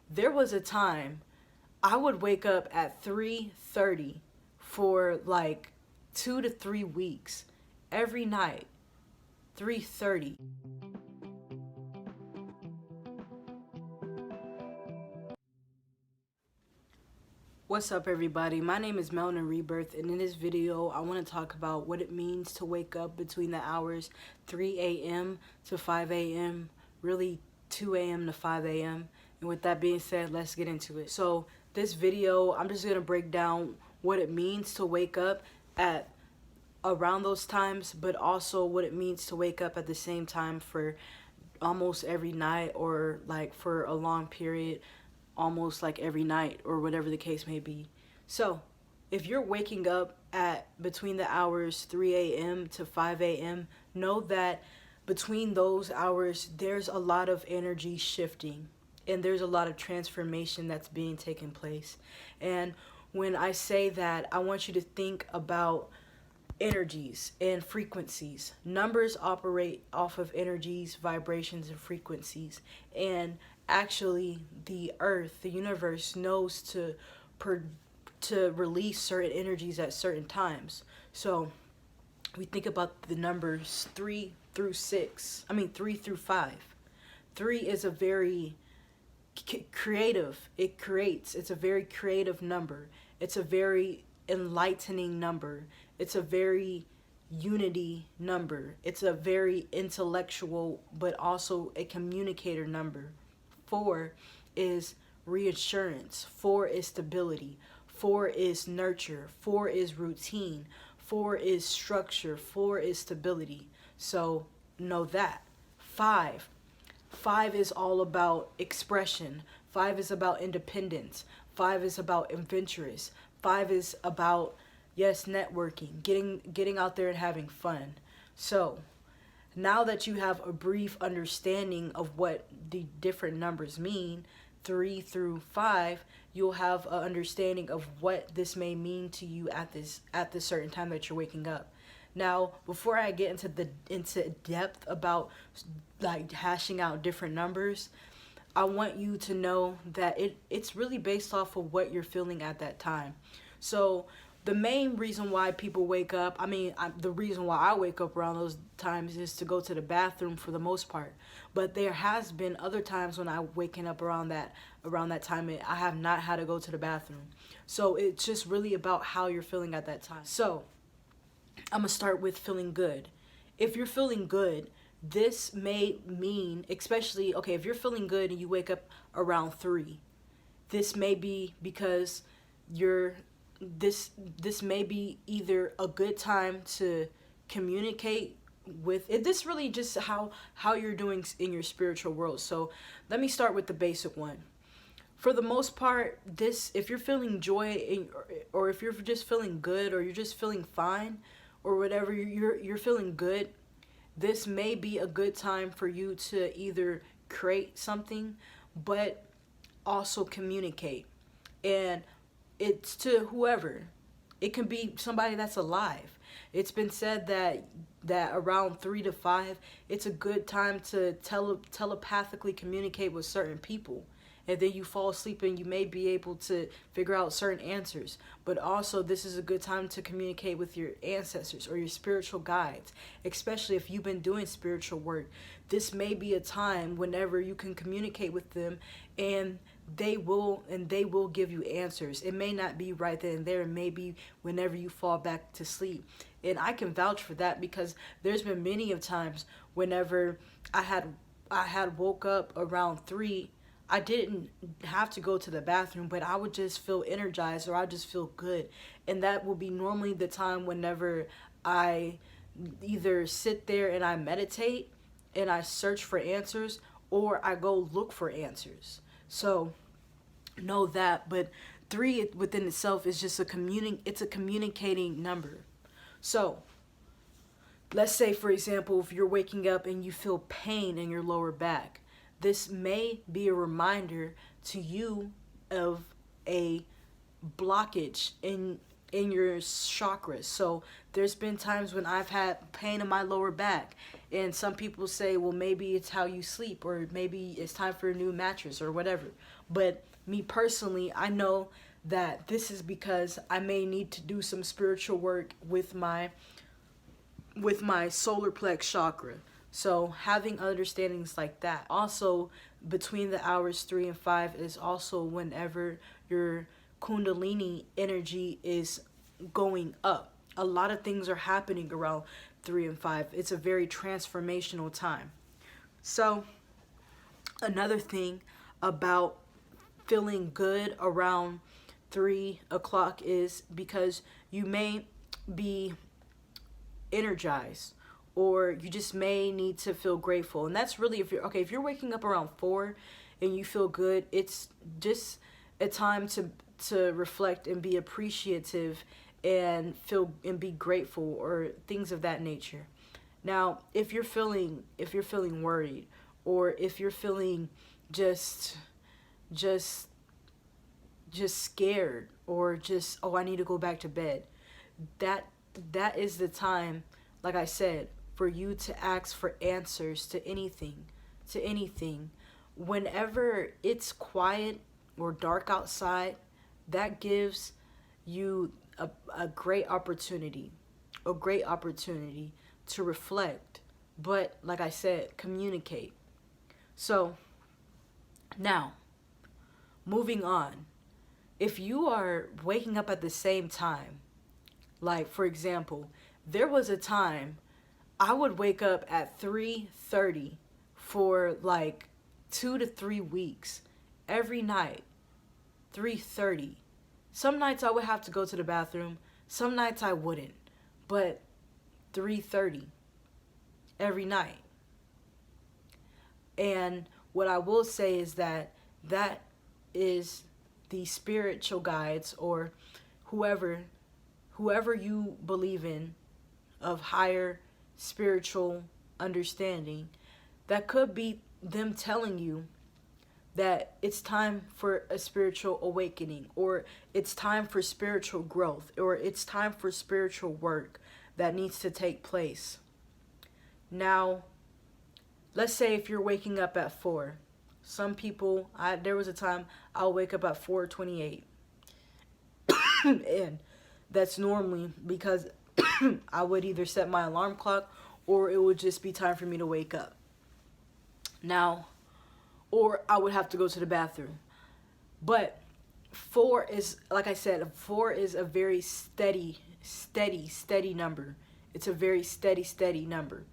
There was a time I would wake up at 3:30 for like 2 to 3 weeks every night. 3:30. What's up, everybody? My name is Melvin Rebirth, and in this video I want to talk about what it means to wake up between the hours 3 a.m. to 5 a.m., really 2 a.m. to 5 a.m. And with that being said, let's get into it. So this video, I'm just going to break down what it means to wake up at around those times, but also what it means to wake up at the same time for almost every night, or like for a long period, almost like every night, or whatever the case may be. So if you're waking up at between the hours 3 a.m. to 5 a.m., know that between those hours there's a lot of energy shifting, and there's a lot of transformation that's being taken place. And when I say that, I want you to think about energies and frequencies. Numbers operate off of energies, vibrations, and frequencies. And actually, the earth, the universe, knows to release certain energies at certain times. So we think about the numbers 3 through 6. I mean 3 through 5. 3 is a very creative. It creates. It's a very creative number. It's a very enlightening number. It's a very unity number. It's a very intellectual but also a communicator number. 4 is reassurance. 4 is stability. 4 is nurture. 4 is routine. 4 is structure. 4 is stability. So know that. 5. 5 is all about expression. 5 is about independence. 5 is about adventurous. 5 is about, yes, networking, getting out there and having fun. So now that you have a brief understanding of what the different numbers mean, 3 through 5, you'll have an understanding of what this may mean to you at this certain time that you're waking up. Now, before I get into depth about like hashing out different numbers, I want you to know that it's really based off of what you're feeling at that time. So the main reason why people wake up, the reason why I wake up around those times is to go to the bathroom for the most part. But there has been other times when I'm waking up around that time I have not had to go to the bathroom. So it's just really about how you're feeling at that time. So I'm gonna start with feeling good. If you're feeling good, this may mean, especially, okay, if you're feeling good and you wake up around 3, this may be because this may be either a good time to communicate with it. This really just how you're doing in your spiritual world. So let me start with the basic one. For the most part, this, if you're feeling joy or if you're just feeling good, or you're just feeling fine, or whatever, you're feeling good, this may be a good time for you to either create something but also communicate. And it's to whoever. It can be somebody that's alive. It's been said that around 3 to 5, it's a good time to telepathically communicate with certain people. And then you fall asleep and you may be able to figure out certain answers. But also, this is a good time to communicate with your ancestors or your spiritual guides, especially if you've been doing spiritual work. This may be a time whenever you can communicate with them, and they will give you answers. It may not be right then and there. It may be whenever you fall back to sleep. And I can vouch for that, because there's been many of times whenever I had woke up around 3, I didn't have to go to the bathroom, but I would just feel energized, or I just feel good. And that will be normally the time whenever I either sit there and I meditate and I search for answers, or I go look for answers. So know that. But 3 within itself is just it's a communicating number. So let's say, for example, if you're waking up and you feel pain in your lower back, this may be a reminder to you of a blockage in your chakras. So there's been times when I've had pain in my lower back, and some people say, well, maybe it's how you sleep, or maybe it's time for a new mattress, or whatever. But me personally, I know that this is because I may need to do some spiritual work with my solar plex chakra. So having understandings like that. Also, between the hours 3 and 5 is also whenever your kundalini energy is going up. A lot of things are happening around 3 and 5. It's a very transformational time. So another thing about feeling good around 3 o'clock is because you may be energized, or you just may need to feel grateful. And that's really, if you're waking up around 4 and you feel good, it's just a time to reflect and be appreciative and feel and be grateful, or things of that nature. Now, if you're feeling worried, or if you're feeling just just scared, or just, oh, I need to go back to bed, that is the time, like I said, for you to ask for answers to anything. Whenever it's quiet or dark outside, that gives you a great opportunity to reflect, but like I said, communicate. So now, moving on, if you are waking up at the same time, like for example, there was a time I would wake up at 3:30 for like 2 to 3 weeks every night. 3:30. Some nights I would have to go to the bathroom, some nights I wouldn't. But 3:30 every night. And what I will say is that is the spiritual guides, or whoever you believe in, of higher spiritual understanding, that could be them telling you that it's time for a spiritual awakening, or it's time for spiritual growth, or it's time for spiritual work that needs to take place. Now, let's say if you're waking up at 4. Some people, there was a time I'll wake up at 4:28. And that's normally because I would either set my alarm clock, or it would just be time for me to wake up. Now, or I would have to go to the bathroom. But 4 is, like I said, 4 is a very steady number. It's a very steady number.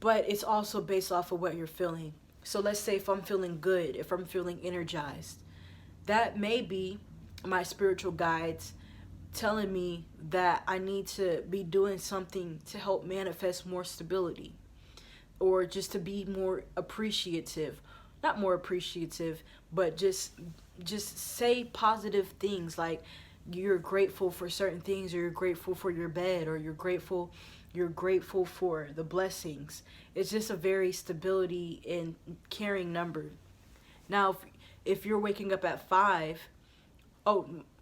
But it's also based off of what you're feeling. So let's say if I'm feeling good, if I'm feeling energized, that may be my spiritual guides telling me that I need to be doing something to help manifest more stability, or just to be more appreciative. Not more appreciative, but just say positive things, like you're grateful for certain things, or you're grateful for your bed, or you're grateful for the blessings. It's just a very stability and caring number. Now, if you're waking up at 5,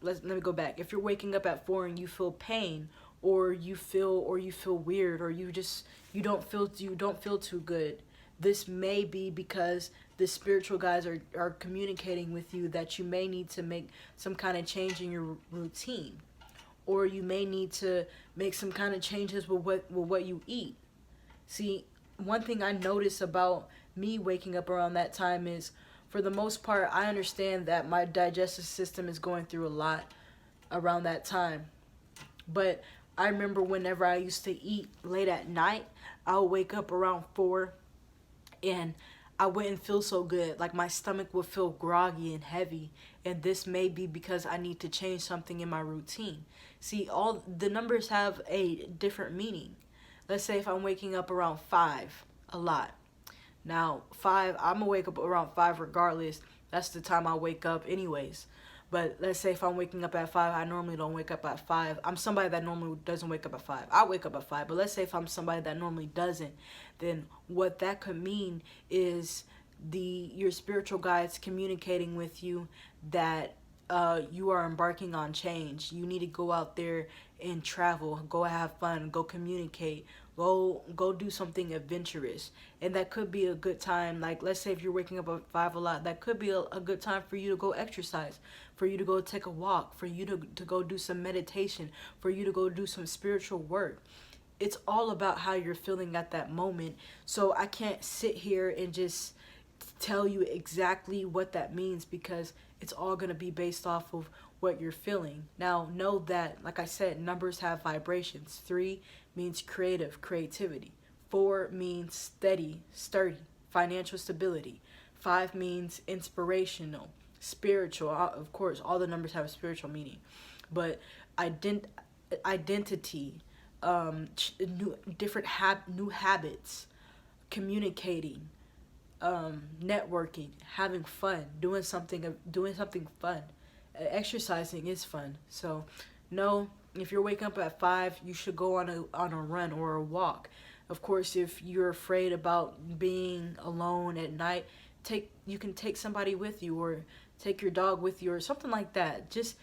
let me go back. If you're waking up at 4 and you feel pain, or you feel weird, or you don't feel too good, this may be because the spiritual guides are communicating with you that you may need to make some kind of change in your routine, or you may need to make some kind of changes with what you eat. See, one thing I notice about me waking up around that time is, for the most part, I understand that my digestive system is going through a lot around that time. But I remember whenever I used to eat late at night, I would wake up around 4 and I wouldn't feel so good. Like my stomach would feel groggy and heavy. And this may be because I need to change something in my routine. See, all the numbers have a different meaning. Let's say if I'm waking up around 5 a lot. Now, 5, I'm going to wake up around 5 regardless. That's the time I wake up anyways. But let's say if I'm waking up at 5, I normally don't wake up at 5. I'm somebody that normally doesn't wake up at 5. I wake up at 5. But let's say if I'm somebody that normally doesn't, then what that could mean is your spiritual guides communicating with you that you are embarking on change. You need to go out there and travel, go have fun, go communicate, Go do something adventurous. And that could be a good time. Like, let's say if you're waking up at 5 a lot, that could be a good time for you to go exercise, for you to go take a walk, for you to go do some meditation, for you to go do some spiritual work. It's all about how you're feeling at that moment. So I can't sit here and just tell you exactly what that means, because it's all going to be based off of what you're feeling. Now, know that, like I said, numbers have vibrations. 3 means creativity. 4 means steady, sturdy, financial stability. 5 means inspirational, spiritual. Of course, all the numbers have a spiritual meaning. But identity, new habits, communicating, networking, having fun, doing something fun. Exercising is fun. So no, if you're waking up at 5, you should go on a run or a walk. Of course, if you're afraid about being alone at night, you can take somebody with you, or take your dog with you, or something like that. Just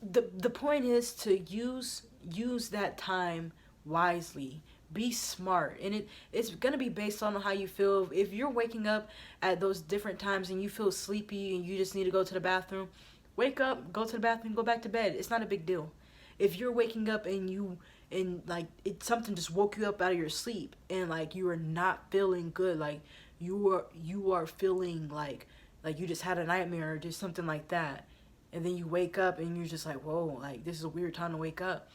the point is to use that time wisely. Be smart. And it's gonna be based on how you feel. If you're waking up at those different times and you feel sleepy and you just need to go to the bathroom, wake up, go to the bathroom, go back to bed. It's not a big deal. If you're waking up and like something just woke you up out of your sleep, and like you are not feeling good, like you are feeling like you just had a nightmare or just something like that, and then you wake up and you're just like, whoa, like this is a weird time to wake up.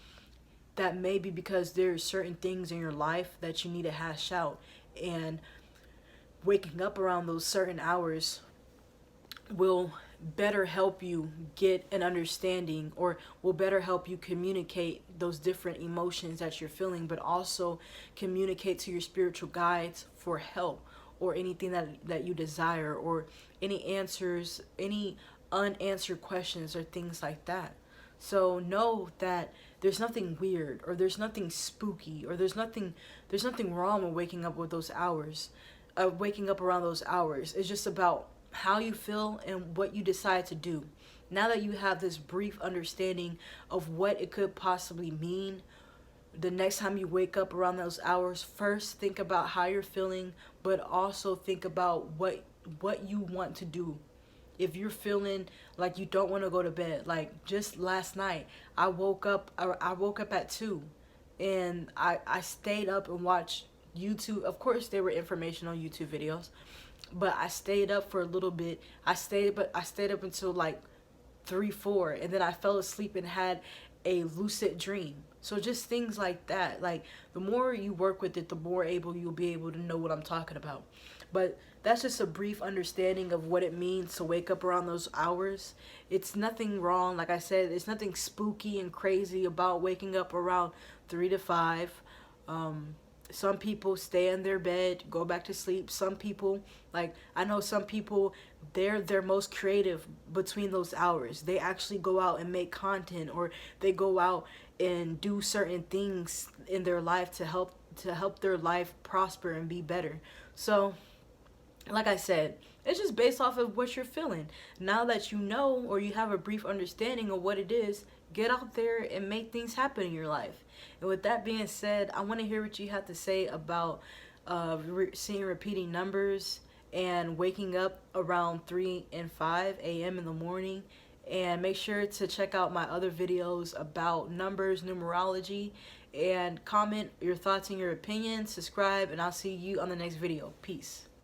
That may be because there's certain things in your life that you need to hash out, and waking up around those certain hours will better help you get an understanding, or will better help you communicate those different emotions that you're feeling, but also communicate to your spiritual guides for help, or anything that you desire, or any answers, any unanswered questions or things like that. So know that there's nothing weird, or there's nothing spooky, or there's nothing wrong with waking up with those hours. Waking up around those hours. It's just about how you feel and what you decide to do. Now that you have this brief understanding of what it could possibly mean, the next time you wake up around those hours, first think about how you're feeling, but also think about what you want to do. If you're feeling like you don't want to go to bed, like just last night, I woke up at 2, and I stayed up and watched YouTube. Of course, there were informational YouTube videos, but I stayed up for a little bit. I stayed up until like 3, 4, and then I fell asleep and had a lucid dream. So just things like that. Like, the more you work with it, the more you'll be able to know what I'm talking about. But that's just a brief understanding of what it means to wake up around those hours. It's nothing wrong. Like I said, there's nothing spooky and crazy about waking up around 3 to 5. Some people stay in their bed, go back to sleep. Some people, like, I know some people, they're most creative between those hours. They actually go out and make content, or they go out and do certain things in their life to help their life prosper and be better. So, like I said, it's just based off of what you're feeling. Now that you know, or you have a brief understanding of what it is, get out there and make things happen in your life. And with that being said, I want to hear what you have to say about seeing repeating numbers and waking up around 3 and 5 a.m. in the morning. And make sure to check out my other videos about numbers, numerology, and comment your thoughts and your opinions. Subscribe, and I'll see you on the next video. Peace.